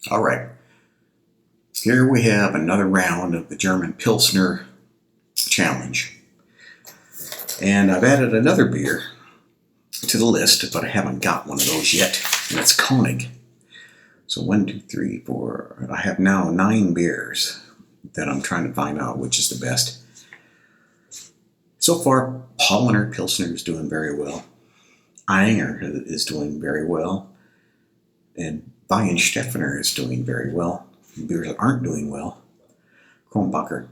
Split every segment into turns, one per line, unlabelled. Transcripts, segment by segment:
All right, here we have another round of the German Pilsner challenge. And I've added another beer to the list, but I haven't got one of those yet, and it's Koenig. So 1, 2, 3, 4, I have now 9 beers that I'm trying to find out which is the best. So far, Paulaner Pilsner is doing very well. Ayinger is doing very well. And Weihenstephaner is doing very well. Beers that aren't doing well, Krombacher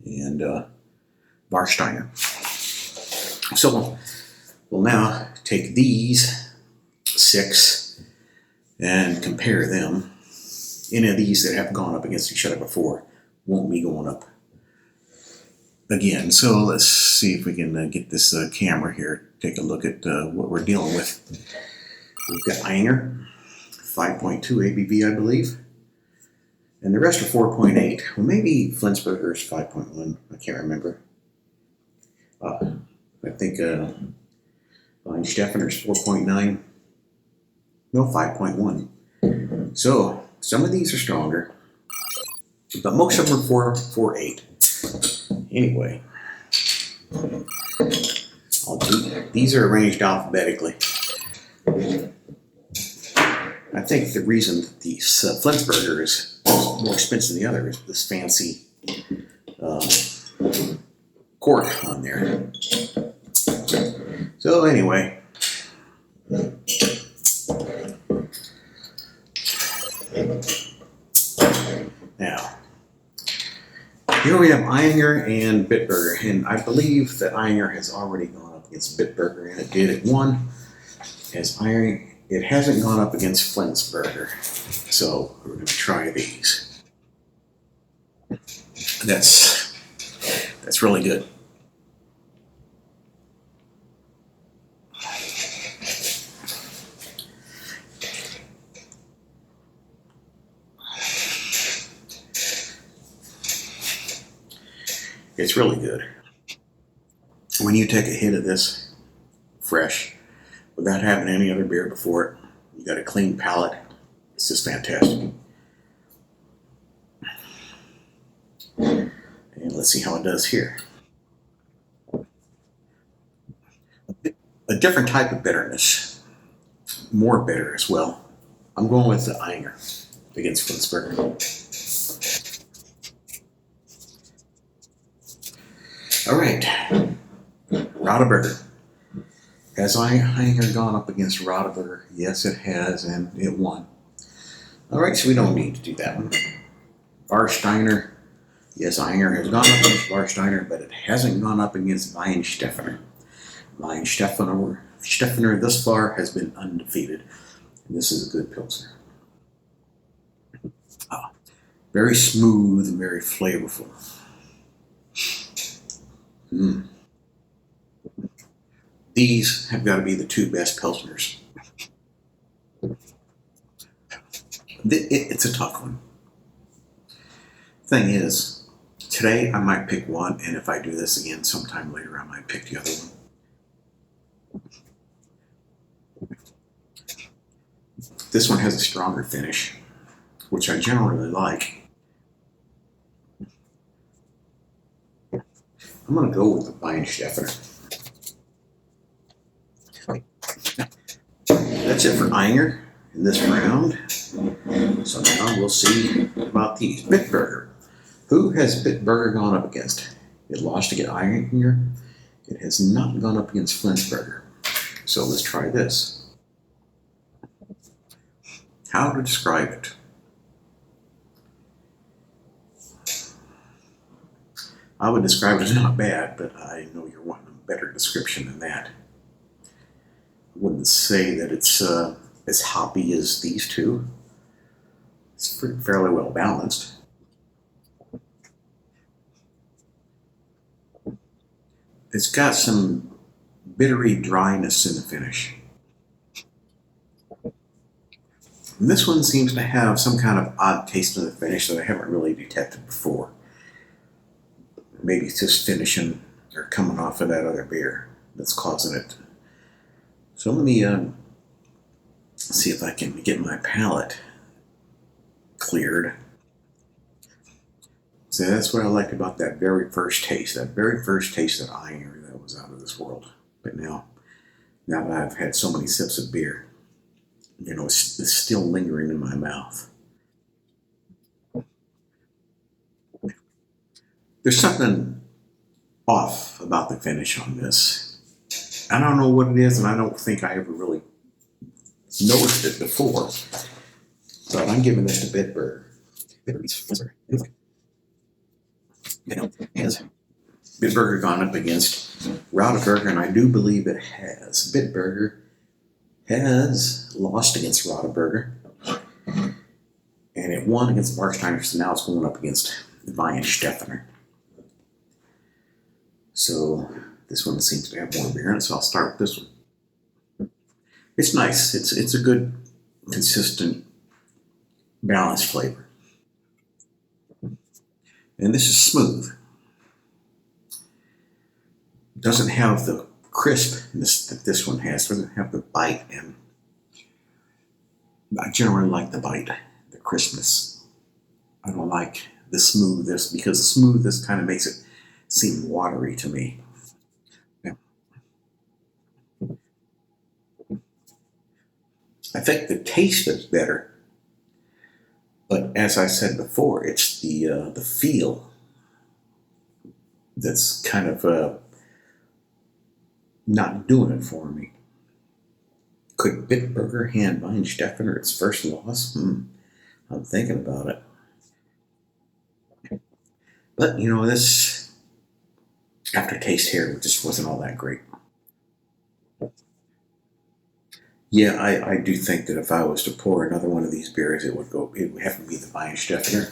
and Warsteiner. So we'll now take these 6 and compare them. Any of these that have gone up against each other before won't be going up again. So let's see if we can get this camera here, take a look at what we're dealing with. We've got Ayinger, 5.2 ABV, I believe. And the rest are 4.8. Well, maybe Flensburger is 5.1. I can't remember. I think Weihenstephaner is 4.9. No, 5.1. So some of these are stronger, but most of them are 4.8. Anyway, these are arranged alphabetically. I think the reason that the Flensburger is more expensive than the other is this fancy cork on there. So anyway, now here we have Ayinger and Bitburger, and I believe that Ayinger has already gone up against Bitburger, and it did. It won. As Ayinger, it hasn't gone up against Flensburger, so we're going to try these. That's really good. It's really good. When you take a hit of this fresh, without having any other beer before it, you got a clean palate. It's just fantastic. And let's see how it does here. A different type of bitterness, more bitter as well. I'm going with the Ayinger against Flensburger. All right, Radeberger. Has Ayinger gone up against Radeberger? Yes, it has, and it won. All right, so we don't need to do that one. Warsteiner. Yes, Ayinger has gone up against Warsteiner, but it hasn't gone up against Weihenstephaner. Weihenstephaner thus far has been undefeated, and this is a good Pilsner. Very smooth and very flavorful. These have got to be the 2 best Pilsners. It's a tough one. Thing is, today I might pick one, and if I do this again sometime later, I might pick the other one. This one has a stronger finish, which I generally like. I'm going to go with the Weihenstephaner. That's it for Ayinger in this round. So now we'll see about these. Bitburger. Who has Bitburger gone up against? It lost to get Ayinger. It has not gone up against Flensburger. So let's try this. How to describe it? I would describe it as not bad, but I know you're wanting a better description than that. I wouldn't say that it's as hoppy as these two. It's fairly well balanced. It's got some bittery dryness in the finish. And this one seems to have some kind of odd taste in the finish that I haven't really detected before. Maybe it's just finishing or coming off of that other beer that's causing it. So let me see if I can get my palate cleared. So that's what I liked about that very first taste. That very first taste of Ayinger, that was out of this world. But now that I've had so many sips of beer, it's still lingering in my mouth. There's something off about the finish on this. I don't know what it is, and I don't think I ever really noticed it before. But I'm giving this to Bitburger. Has Bitburger gone up against Radeberger, and I do believe it has. Bitburger has lost against Radeberger, and it won against Warsteiner, so now it's going up against Weihenstephaner. So this one seems to have more beer in it, so I'll start with this one. It's nice. It's a good, consistent, balanced flavor. And this is smooth. Doesn't have the crispness that this one has. Doesn't have the bite, and I generally like the bite, the crispness. I don't like the smoothness, because the smoothness kind of makes it seem watery to me. Yeah. I think the taste is better, but as I said before, it's the feel that's kind of not doing it for me. Could Bitburger hand Weihenstephaner its first loss? I'm thinking about it. But this aftertaste here just wasn't all that great. Yeah, I do think that if I was to pour another one of these beers, it would have to be the Weihenstephaner.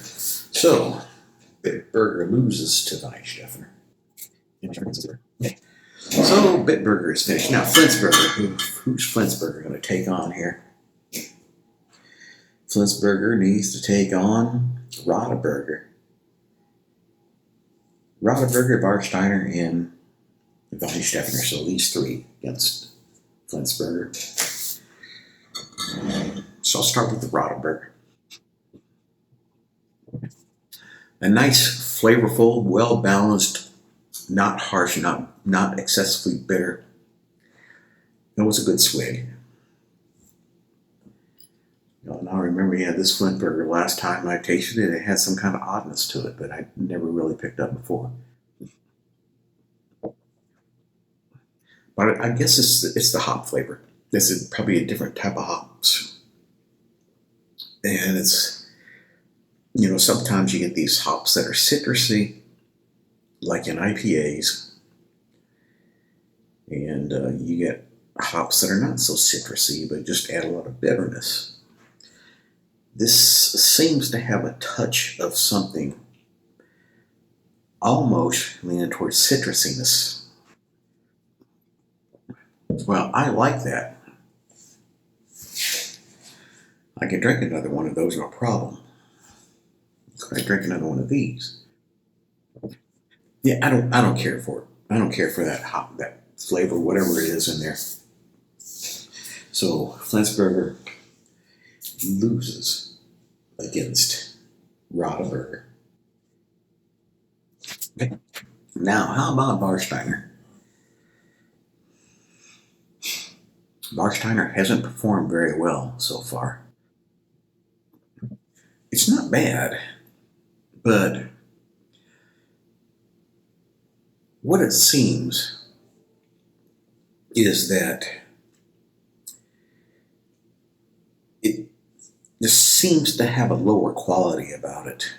So Bitburger loses to Weihenstephaner. Okay. So Bitburger is finished. Now Flensburger, who's Flensburger going to take on here? Flensburger needs to take on Radeberger. Radeberger, Warsteiner, and Weihenstephaner. So these three against Flensburger. So I'll start with the Radeberger. A nice, flavorful, well-balanced, not harsh, not excessively bitter. It was a good swig. Now I remember you had this Flensburger last time I tasted it. It had some kind of oddness to it that I never really picked up before. But I guess it's the hop flavor. This is probably a different type of hops. And it's, sometimes you get these hops that are citrusy, like in IPAs. And you get hops that are not so citrusy, but just add a lot of bitterness. This seems to have a touch of something almost leaning towards citrusiness. Well, I like that. I can drink another one of those, no problem. Could I drink another one of these? Yeah, I don't care for it. I don't care for that hop, that flavor, whatever it is in there. So Flensburger loses against Radeberger. Okay. Now, how about Warsteiner? Warsteiner hasn't performed very well so far. It's not bad, but what it seems is that it just seems to have a lower quality about it.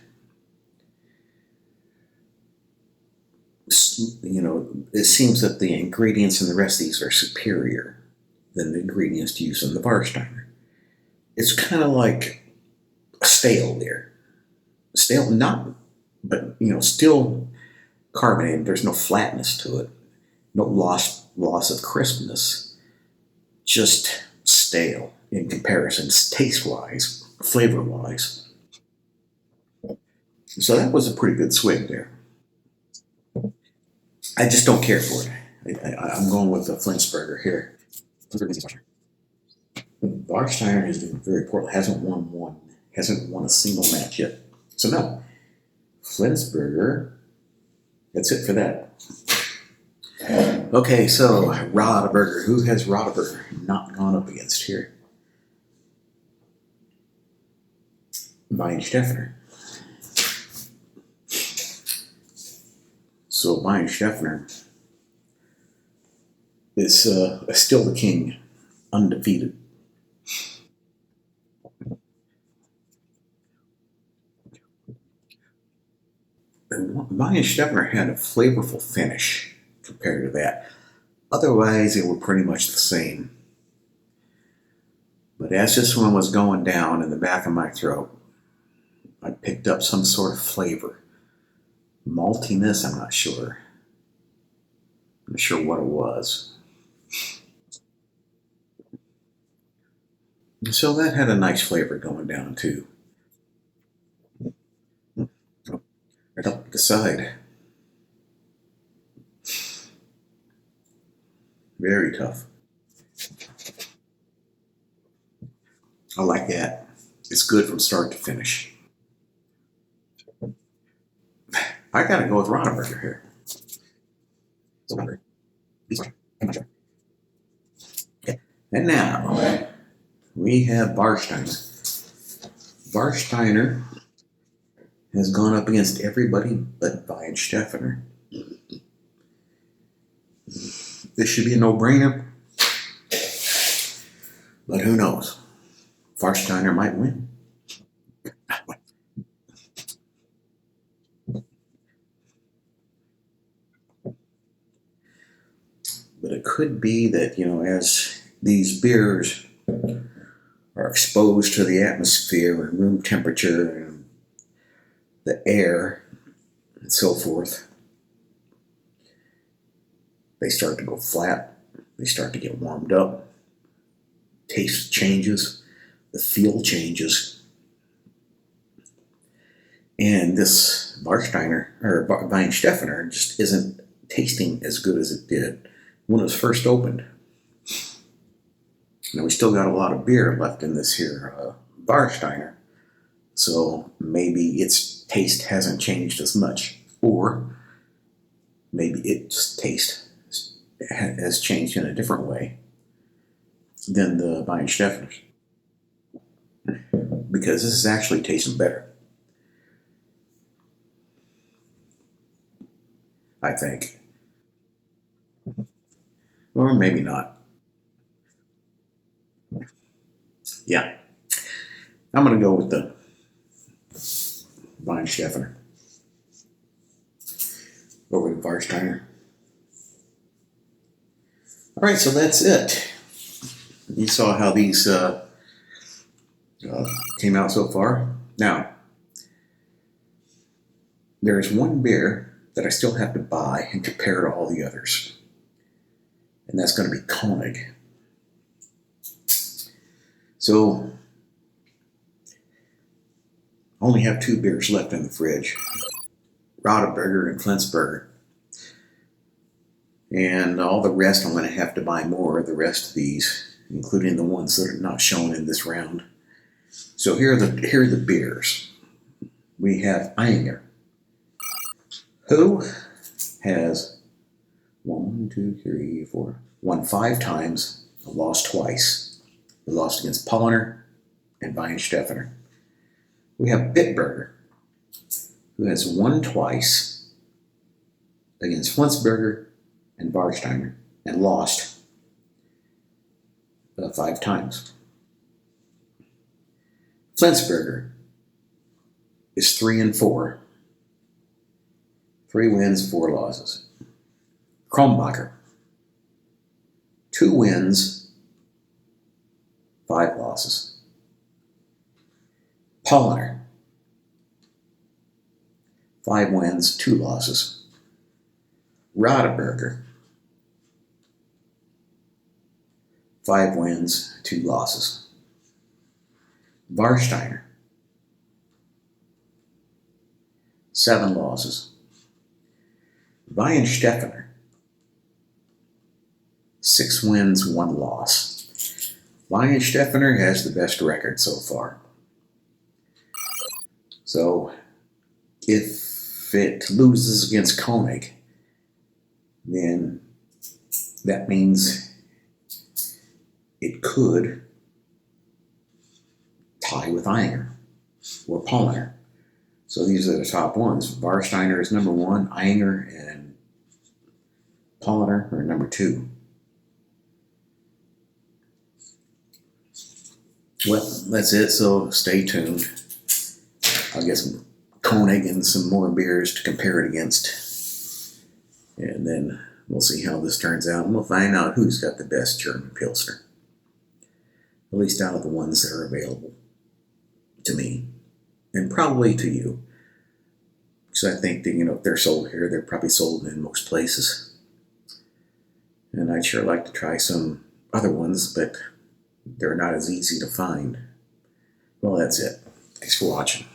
It seems that the ingredients in the rest of these are superior than the ingredients used in the Warsteiner. It's kind of like stale there. Stale, not, but still carbonated. There's no flatness to it. No loss of crispness. Just stale in comparison, taste-wise, flavor-wise. So that was a pretty good swig there. I just don't care for it. I'm going with the Flensburger here. Warsteiner is doing very poorly. Hasn't won one Hasn't won a single match yet. So no, Flensburger. That's it for that. Okay, so Radeberger. Who has Radeberger not gone up against here? Weihenstephaner. So Weihenstephaner is still the king, undefeated. Weihenstephaner had a flavorful finish compared to that. Otherwise, they were pretty much the same. But as this one was going down in the back of my throat, I picked up some sort of flavor. Maltiness, I'm not sure. I'm not sure what it was. So that had a nice flavor going down too. Right up the side. Very tough. I like that. It's good from start to finish. I gotta go with Radeberger here. Okay. And now we have Warsteiner. Warsteiner has gone up against everybody but Weihenstephaner. This should be a no-brainer, but who knows? Warsteiner might win. But it could be that, as these beers are exposed to the atmosphere and room temperature and the air and so forth, they start to go flat. They start to get warmed up. Taste changes. The feel changes. And this Warsteiner, or Weihenstephaner, just isn't tasting as good as it did when it was first opened. Now we still got a lot of beer left in this here Warsteiner, so maybe its taste hasn't changed as much, or maybe its taste has changed in a different way than the Weihenstephaner, because this is actually tasting better, I think. Or maybe not. Yeah. I'm going to go with the Weihenstephaner over the Warsteiner. All right, so that's it. You saw how these came out so far. Now, there's one beer that I still have to buy and compare to all the others, and that's going to be Koenig. So, I only have 2 beers left in the fridge, Radeberger and Flensburger. And all the rest, I'm going to have to buy more of the rest of these, including the ones that are not shown in this round. So here are the beers. We have Ayinger, who has won 5 times, lost twice. He lost against Paulaner and Weihenstephaner. We have Bitburger, who has won twice against Flensburger and Warsteiner and lost 5 times. Flensburger is 3-4. 3 wins, 4 losses. Krombacher, 2 wins, 5 losses. Paulaner, 5 wins, 2 losses. Radeberger, 5 wins, 2 losses. Warsteiner, 7 losses. Weihenstephaner, 6 wins, 1 loss. Weihenstephaner has the best record so far. So if it loses against Koenig, then that means it could tie with Ayinger or Paulaner. So these are the top ones. Warsteiner is number 1, Ayinger and Paulaner are number 2. Well, that's it, so stay tuned. I'll get some Koenig and some more beers to compare it against. And then we'll see how this turns out, and we'll find out who's got the best German Pilsner. At least out of the ones that are available to me, and probably to you. Because I think that, if they're sold here, they're probably sold in most places. And I'd sure like to try some other ones, but they're not as easy to find. Well, that's it. Thanks for watching.